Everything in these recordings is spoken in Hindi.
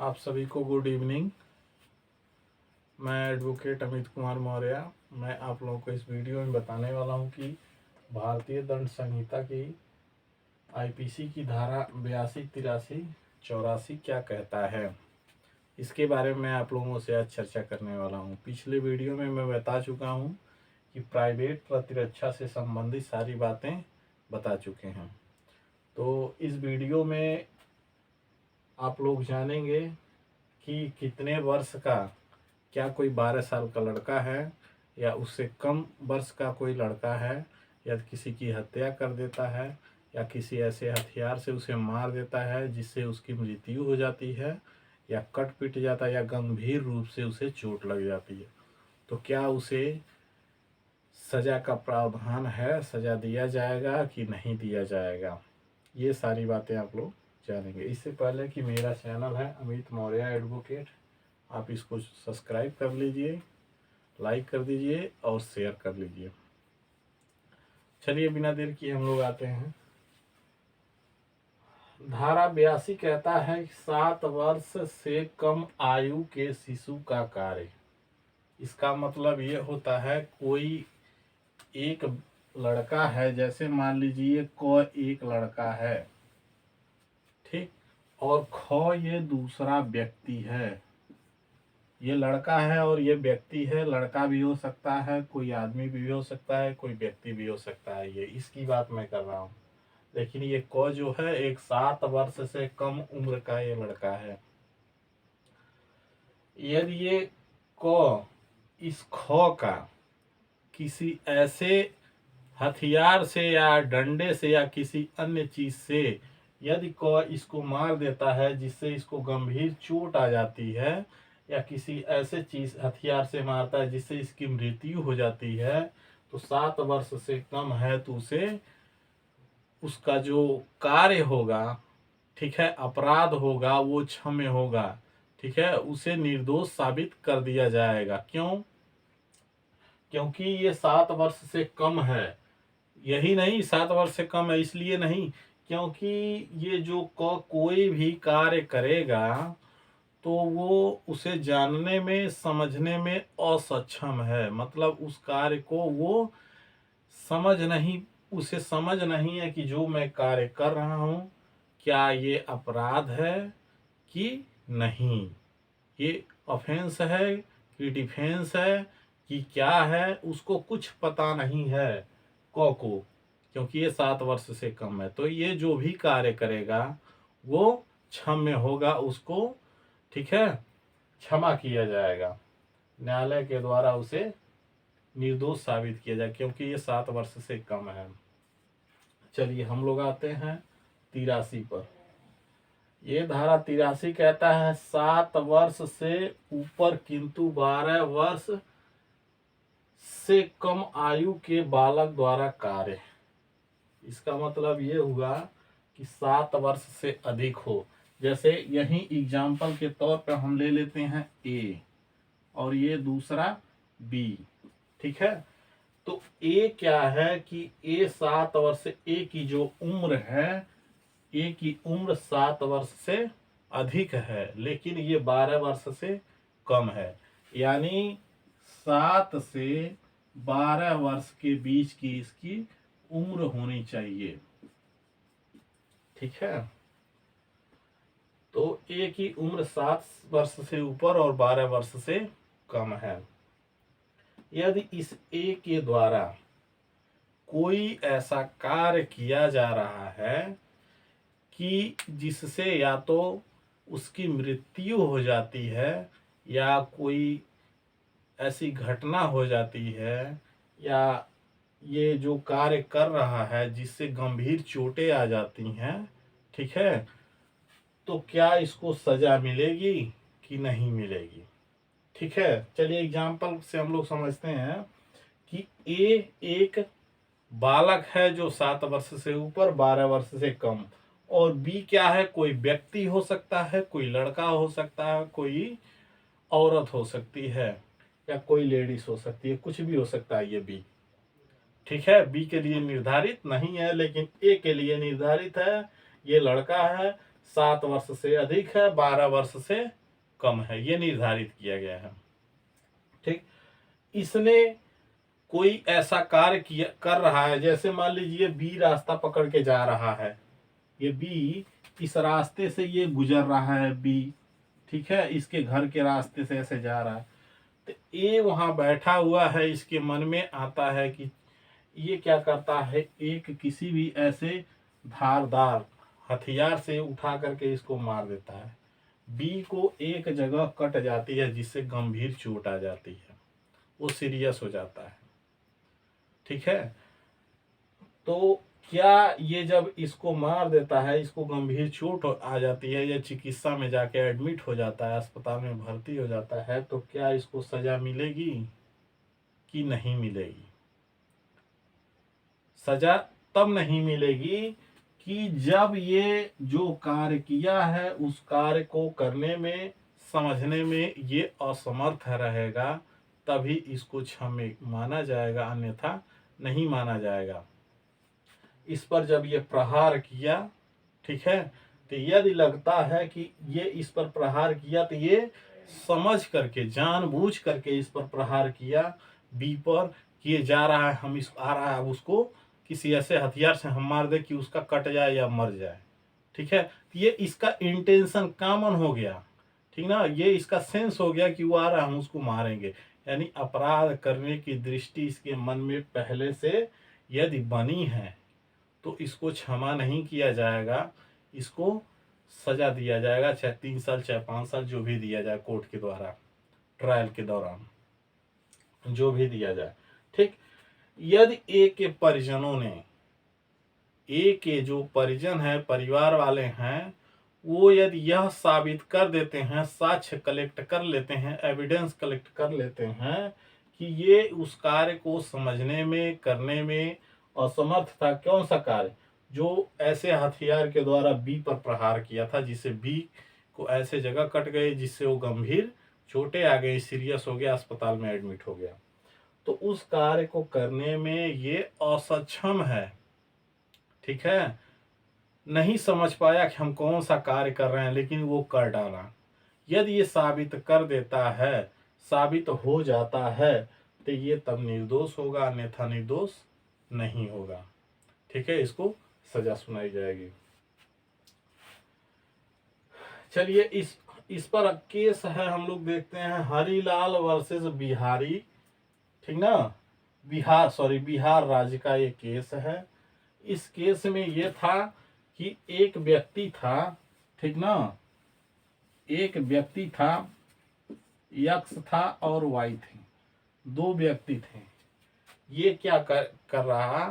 आप सभी को गुड इवनिंग। मैं एडवोकेट अमित कुमार मौर्य। मैं आप लोगों को इस वीडियो में बताने वाला हूं कि भारतीय दंड संहिता की आईपीसी की धारा 82, 83, 84 क्या कहता है, इसके बारे में आप लोगों से आज चर्चा करने वाला हूं। पिछले वीडियो में मैं बता चुका हूं कि प्राइवेट प्रतिरक्षा से संबंधित सारी बातें बता चुके हैं। तो इस वीडियो में आप लोग जानेंगे कि कितने वर्ष का, क्या कोई 12 साल का लड़का है या उससे कम वर्ष का कोई लड़का है, या किसी की हत्या कर देता है या किसी ऐसे हथियार से उसे मार देता है जिससे उसकी मृत्यु हो जाती है, या कट पिट जाता है, या गंभीर रूप से उसे चोट लग जाती है, तो क्या उसे सज़ा का प्रावधान है, सज़ा दिया जाएगा कि नहीं दिया जाएगा, ये सारी बातें आप लोग जानेंगे। इससे पहले कि मेरा चैनल है अमित मौर्य एडवोकेट, आप इसको सब्सक्राइब कर लीजिए, लाइक कर दीजिए और शेयर कर लीजिए। चलिए बिना देर किए हम लोग आते हैं। धारा 82 कहता है कि 7 वर्ष से कम आयु के शिशु का कार्य। इसका मतलब ये होता है, कोई एक लड़का है, जैसे मान लीजिए क एक लड़का है, ठीक, और ख ये दूसरा व्यक्ति है। ये लड़का है और ये व्यक्ति है। लड़का भी हो सकता है, कोई आदमी भी हो सकता है, कोई व्यक्ति भी हो सकता है। ये इसकी बात मैं कर रहा हूँ। लेकिन ये क जो है एक 7 वर्ष से कम उम्र का ये लड़का है। यदि ये क इस ख का किसी ऐसे हथियार से या डंडे से या किसी अन्य चीज से यदि क इसको मार देता है जिससे इसको गंभीर चोट आ जाती है, या किसी ऐसे चीज हथियार से मारता है जिससे इसकी मृत्यु हो जाती है, तो 7 वर्ष से कम है तो उसे उसका जो कार्य होगा, ठीक है, अपराध होगा, वो क्षम्य होगा, ठीक है, उसे निर्दोष साबित कर दिया जाएगा। क्यों? क्योंकि ये 7 वर्ष से कम है। यही नहीं, 7 वर्ष से कम है इसलिए नहीं, क्योंकि ये जो कोई भी कार्य करेगा तो वो उसे जानने में, समझने में असक्षम है। मतलब उस कार्य को वो उसे समझ नहीं है कि जो मैं कार्य कर रहा हूं क्या ये अपराध है कि नहीं, ये ऑफेंस है कि डिफेंस है कि क्या है, उसको कुछ पता नहीं है को, क्योंकि ये 7 वर्ष से कम है। तो ये जो भी कार्य करेगा वो क्षम्य होगा, उसको, ठीक है, क्षमा किया जाएगा। न्यायालय के द्वारा उसे निर्दोष साबित किया जाए, क्योंकि ये 7 वर्ष से कम है। चलिए हम लोग आते हैं 83 पर। ये धारा 83 कहता है 7 वर्ष से ऊपर किंतु 12 वर्ष से कम आयु के बालक द्वारा कार्य। इसका मतलब ये हुआ कि 7 वर्ष से अधिक हो। जैसे यही एग्जाम्पल के तौर पर हम ले लेते हैं ए और ये दूसरा बी, ठीक है। तो ए क्या है कि ए 7 वर्ष, ए की जो उम्र है, ए की उम्र 7 वर्ष से अधिक है, लेकिन ये 12 वर्ष से कम है। यानी 7 से 12 वर्ष के बीच की इसकी उम्र होनी चाहिए, ठीक है। तो ए की उम्र 7 वर्ष से ऊपर और 12 वर्ष से कम है। यदि इस ए के द्वारा कोई ऐसा कार्य किया जा रहा है कि जिससे या तो उसकी मृत्यु हो जाती है, या कोई ऐसी घटना हो जाती है, या ये जो कार्य कर रहा है जिससे गंभीर चोटें आ जाती हैं, ठीक है, तो क्या इसको सजा मिलेगी कि नहीं मिलेगी, ठीक है। चलिए एग्जाम्पल से हम लोग समझते हैं कि ए एक बालक है जो 7 वर्ष से ऊपर, 12 वर्ष से कम, और बी क्या है, कोई व्यक्ति हो सकता है, कोई लड़का हो सकता है, कोई औरत हो सकती है, या कोई लेडीज हो सकती है, कुछ भी हो सकता है ये बी, ठीक है। बी के लिए निर्धारित नहीं है लेकिन ए के लिए निर्धारित है। ये लड़का है, 7 वर्ष से अधिक है, 12 वर्ष से कम है, ये निर्धारित किया गया है। ठीक, इसने कोई ऐसा कार्य किया कर रहा है, जैसे मान लीजिए बी रास्ता पकड़ के जा रहा है, ये बी इस रास्ते से ये गुजर रहा है बी, ठीक है, इसके घर के रास्ते से ऐसे जा रहा है, तो ए वहां बैठा हुआ है, इसके मन में आता है कि ये क्या करता है, एक किसी भी ऐसे धारदार हथियार से उठा करके इसको मार देता है। बी को एक जगह कट जाती है जिससे गंभीर चोट आ जाती है, वो सीरियस हो जाता है। ठीक है, तो क्या ये जब इसको मार देता है, इसको गंभीर चोट आ जाती है, या चिकित्सा में जाके एडमिट हो जाता है, अस्पताल में भर्ती हो जाता है, तो क्या इसको सजा मिलेगी कि नहीं मिलेगी? सजा तब नहीं मिलेगी कि जब ये जो कार्य किया है उस कार्य को करने में, समझने में ये असमर्थ रहेगा, तभी इसको क्षम्य माना जाएगा, अन्यथा नहीं माना जाएगा। इस पर जब ये प्रहार किया, ठीक है, तो यदि लगता है कि ये इस पर प्रहार किया, तो ये समझ करके, जानबूझ करके इस पर प्रहार किया बी पर, कि ये जा रहा है, हम इस आ रहा है, अब उसको किसी ऐसे हथियार से हम मार दे कि उसका कट जाए या मर जाए। ठीक है, तो ये इसका इंटेंशन कॉमन हो गया, ठीक ना, ये इसका सेंस हो गया कि वो आ रहा है, हम उसको मारेंगे। यानी अपराध करने की दृष्टि इसके मन में पहले से यदि बनी है, तो इसको क्षमा नहीं किया जाएगा, इसको सजा दिया जाएगा, चाहे 3 साल चाहे 5 साल, जो भी दिया जाए कोर्ट के द्वारा, ट्रायल के दौरान जो भी दिया जाए। ठीक, यदि ए के परिजनों ने, ए के जो परिजन है, परिवार वाले हैं, वो यदि यह साबित कर देते हैं, साक्ष्य कलेक्ट कर लेते हैं, एविडेंस कलेक्ट कर लेते हैं कि ये उस कार्य को समझने में, करने में असमर्थ था। कौन सा कार्य? जो ऐसे हथियार के द्वारा बी पर प्रहार किया था, जिससे बी को ऐसे जगह कट गई जिससे वो गंभीर चोटें आ गई, सीरियस हो गया, अस्पताल में एडमिट हो गया। तो उस कार्य को करने में ये असक्षम है। ठीक है, नहीं समझ पाया कि हम कौन सा कार्य कर रहे हैं, लेकिन वो कर डाला। यदि ये साबित कर देता है, साबित हो जाता है, तो ये तब निर्दोष होगा, अन्यथा निर्दोष नहीं होगा। ठीक है, इसको सजा सुनाई जाएगी। चलिए, इस पर केस है, हम लोग देखते हैं, हरिलाल वर्सेस बिहारी। ठीक ना, बिहार राज्य का ये केस है। इस केस में ये था कि एक व्यक्ति था, ठीक ना, एक व्यक्ति था, यक्स था और वाई थे, दो व्यक्ति थे। ये क्या कर रहा,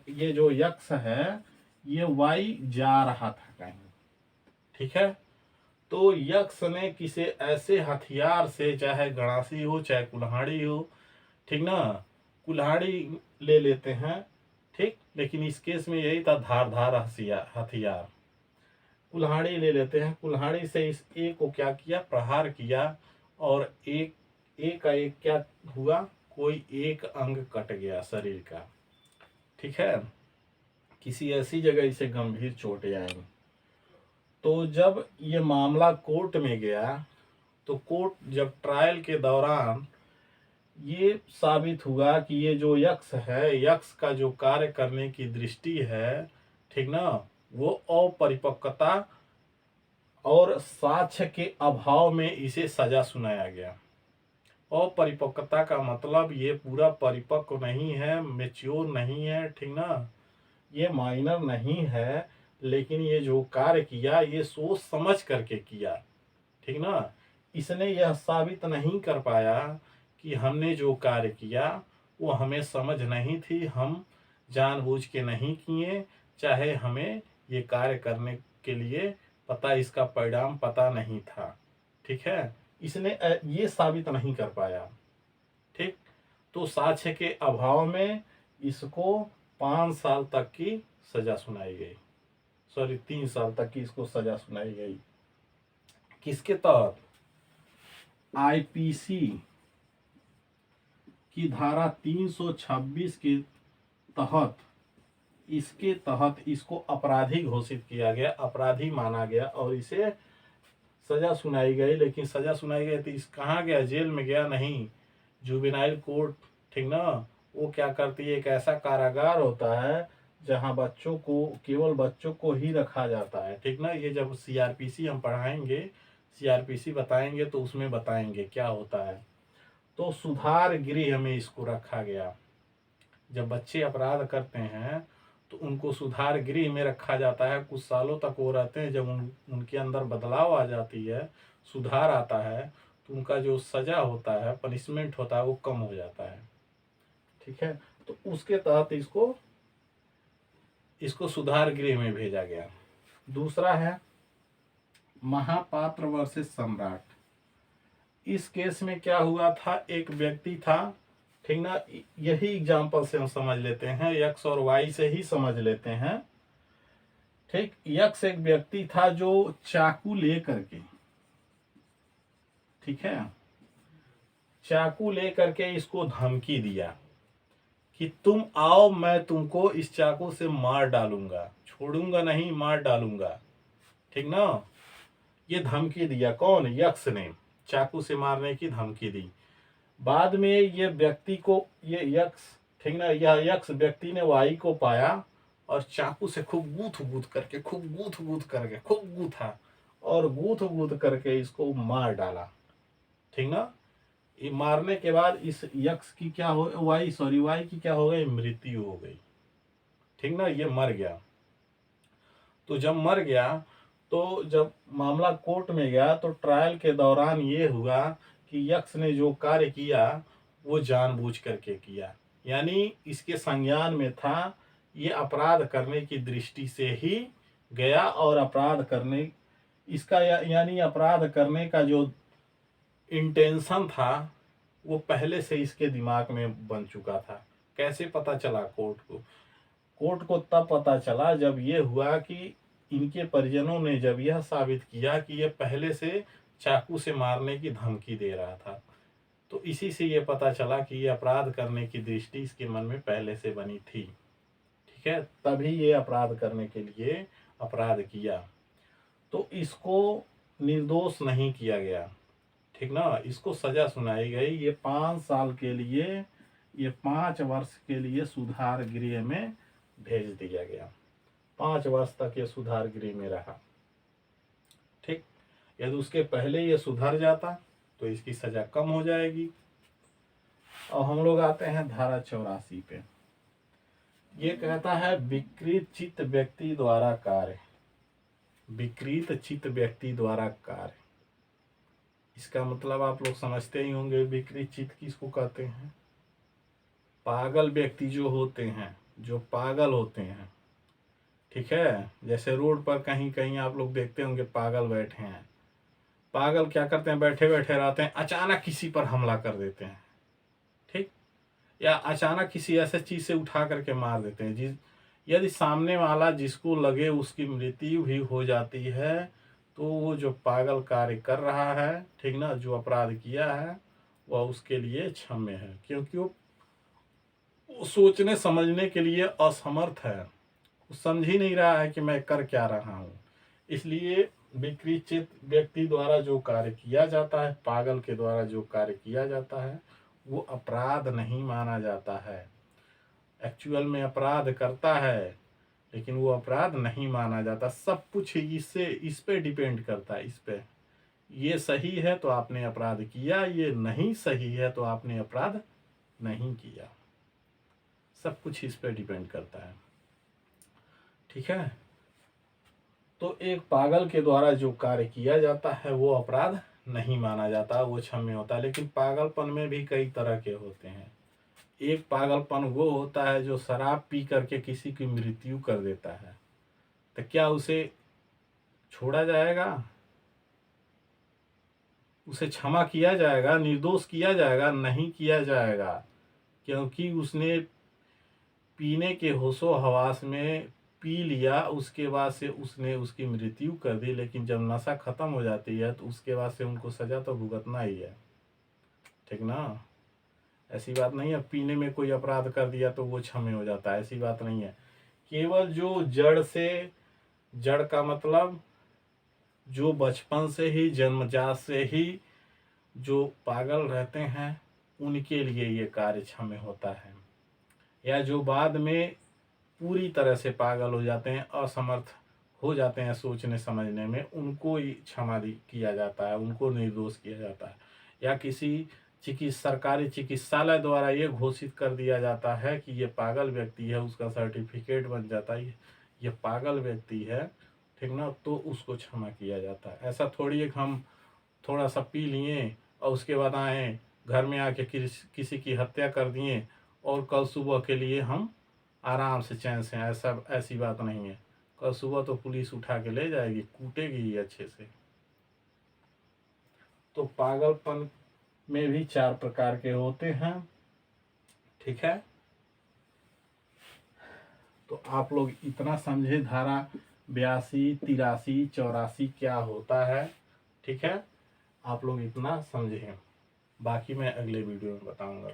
ये जो यक्स है, ये वाई जा रहा था कहीं। ठीक है, तो यक्स ने किसी ऐसे हथियार से, चाहे गणासी हो चाहे कुल्हाड़ी हो, ठीक ना, कुल्हाड़ी ले लेते हैं, ठीक, लेकिन इस केस में यही था, धारदार हथियार, कुल्हाड़ी ले लेते हैं, कुल्हाड़ी से इस ए को क्या किया, प्रहार किया, और एक का एक क्या हुआ, कोई एक अंग कट गया शरीर का। ठीक है, किसी ऐसी जगह इसे गंभीर चोटें आई। तो जब ये मामला कोर्ट में गया, तो कोर्ट जब ट्रायल के दौरान ये साबित हुआ कि ये जो यक्स है, यक्स का जो कार्य करने की दृष्टि है, ठीक ना, वो अपरिपक्वता और साक्ष्य के अभाव में इसे सजा सुनाया गया। अपरिपक्वता का मतलब ये पूरा परिपक्व नहीं है, मेच्योर नहीं है, ठीक ना, ये माइनर नहीं है, लेकिन ये जो कार्य किया ये सोच समझ करके किया। ठीक ना, इसने यह साबित नहीं कर पाया कि हमने जो कार्य किया वो हमें समझ नहीं थी, हम जानबूझ के नहीं किए, चाहे हमें ये कार्य करने के लिए पता, इसका परिणाम पता नहीं था। ठीक है, इसने ये साबित नहीं कर पाया। ठीक, तो साक्ष्य के अभाव में इसको 5 साल तक की सजा सुनाई गई, 3 साल तक की इसको सजा सुनाई गई। किसके तहत? आईपीसी की धारा 326 के तहत, इसके तहत इसको अपराधी घोषित किया गया, अपराधी माना गया, और इसे सजा सुनाई गई, लेकिन सजा सुनाई गई तो इस कहाँ गया, जेल में गया नहीं, जुवेनाइल कोर्ट, ठीक ना। वो क्या करती है, एक ऐसा कारागार होता है जहाँ बच्चों को, केवल बच्चों को ही रखा जाता है, ठीक ना। ये जब सीआरपीसी हम पढ़ाएंगे, सीआरपीसी बताएंगे तो उसमें बताएंगे क्या होता है। तो सुधार गृह में इसको रखा गया। जब बच्चे अपराध करते हैं तो उनको सुधार गृह में रखा जाता है, कुछ सालों तक वो रहते हैं। जब उनके अंदर बदलाव आ जाती है, सुधार आता है, तो उनका जो सजा होता है, पनिशमेंट होता है, वो कम हो जाता है, ठीक है। तो उसके तहत इसको इसको सुधार गृह में भेजा गया। दूसरा है महापात्र वर्सेस सम्राट। इस केस में क्या हुआ था, एक व्यक्ति था, ठीक ना। यही एग्जाम्पल से हम समझ लेते हैं, यक्स और वाई से ही समझ लेते हैं, ठीक। यक्स एक व्यक्ति था जो चाकू लेकर के, ठीक है, चाकू लेकर के इसको धमकी दिया कि तुम आओ, मैं तुमको इस चाकू से मार डालूंगा, छोड़ूंगा नहीं, मार डालूंगा, ठीक ना। ये धमकी दिया कौन, यक्स ने, चाकू से मारने की धमकी दी। बाद में ये व्यक्ति को, ये यक्स, ठीक ना, यह यक्स व्यक्ति ने वाई को पाया और चाकू से खूब गूथ गूथ करके, खूब गूथा और गूथ गूथ करके इसको मार डाला, ठीक ना। ये मारने के बाद इस यक्स की क्या हो, वाई की क्या हो गई, मृत्यु हो गई, ठीक ना। ये मर गया। तो जब मर गया, तो जब मामला कोर्ट में गया तो ट्रायल के दौरान ये हुआ कि यक्स ने जो कार्य किया वो जानबूझ करके किया, यानी इसके संज्ञान में था, ये अपराध करने की दृष्टि से ही गया और अपराध करने, इसका यानी अपराध करने का जो इंटेंशन था वो पहले से इसके दिमाग में बन चुका था। कैसे पता चला कोर्ट को, कोर्ट को तब पता चला जब ये हुआ कि इनके परिजनों ने जब यह साबित किया कि ये पहले से चाकू से मारने की धमकी दे रहा था, तो इसी से ये पता चला कि ये अपराध करने की दृष्टि इसके मन में पहले से बनी थी, ठीक है। तभी ये अपराध करने के लिए अपराध किया। तो इसको निर्दोष नहीं किया गया, ठीक ना, इसको सजा सुनाई गई। ये 5 साल के लिए, ये 5 वर्ष के लिए सुधार गृह में भेज दिया गया। 5 वर्ष तक ये सुधार गृह में रहा, ठीक। यदि उसके पहले ये सुधर जाता तो इसकी सजा कम हो जाएगी। और हम लोग आते हैं धारा 84 पे। ये कहता है विकृत चित्त व्यक्ति द्वारा कार्य, विकृत चित्त व्यक्ति द्वारा कार्य। इसका मतलब आप लोग समझते ही होंगे, विकृत चित्त किसको कहते हैं, पागल व्यक्ति जो होते हैं, जो पागल होते हैं, ठीक है। जैसे रोड पर कहीं कहीं आप लोग देखते होंगे पागल बैठे हैं। पागल क्या करते हैं, बैठे बैठे रहते हैं, अचानक किसी पर हमला कर देते हैं, ठीक, या अचानक किसी ऐसे चीज से उठा करके मार देते हैं जिस, यदि सामने वाला जिसको लगे उसकी मृत्यु भी हो जाती है तो वो जो पागल कार्य कर रहा है, ठीक ना, जो अपराध किया है वह उसके लिए क्षम्य है, क्योंकि वो सोचने समझने के लिए असमर्थ है, वो समझ ही नहीं रहा है कि मैं कर क्या रहा हूँ। इसलिए विकृत व्यक्ति द्वारा जो कार्य किया जाता है, पागल के द्वारा जो कार्य किया जाता है, वो अपराध नहीं माना जाता है। एक्चुअल में अपराध करता है लेकिन वो अपराध नहीं माना जाता। सब कुछ इससे, इस पे डिपेंड करता है, इस पे, ये सही है तो आपने अपराध किया, ये नहीं सही है तो आपने अपराध नहीं किया। सब कुछ इस पे डिपेंड करता है, ठीक है। तो एक पागल के द्वारा जो कार्य किया जाता है वो अपराध नहीं माना जाता, वो क्षम्य होता है। लेकिन पागलपन में भी कई तरह के होते हैं। एक पागलपन वो होता है जो शराब पी करके किसी की मृत्यु कर देता है, तो क्या उसे छोड़ा जाएगा, उसे क्षमा किया जाएगा, निर्दोष किया जाएगा? नहीं किया जाएगा, क्योंकि उसने पीने के होशो हवास में पी लिया, उसके बाद से उसने उसकी मृत्यु कर दी। लेकिन जब नशा खत्म हो जाती है तो उसके बाद से उनको सजा तो भुगतना ही है, ठीक ना। ऐसी बात नहीं है पीने में कोई अपराध कर दिया तो वो क्षम्य हो जाता है, ऐसी बात नहीं है। केवल जो जड़ से, जड़ का मतलब जो बचपन से ही जन्मजात से ही जो पागल रहते हैं उनके लिए ये कार्य क्षम्य होता है, या जो बाद में पूरी तरह से पागल हो जाते हैं, असमर्थ हो जाते हैं सोचने समझने में, उनको ही क्षमा किया जाता है, उनको निर्दोष किया जाता है। या किसी सरकारी चिकित्सालय द्वारा ये घोषित कर दिया जाता है कि ये पागल व्यक्ति है, उसका सर्टिफिकेट बन जाता है ये पागल व्यक्ति है, ठीक ना, तो उसको क्षमा किया जाता है। ऐसा थोड़ी है कि हम थोड़ा सा पी लिए और उसके बाद आए घर में आके किसी की हत्या कर दिए और कल सुबह के लिए हम आराम से चैन से, ऐसी बात नहीं है। कल सुबह तो पुलिस उठा के ले जाएगी, कूटेगी ही अच्छे से। तो पागलपन में भी 4 प्रकार के होते हैं, ठीक है। तो आप लोग इतना समझे धारा 82, 83, 84 क्या होता है, ठीक है। आप लोग इतना समझे, बाकी मैं अगले वीडियो में बताऊंगा।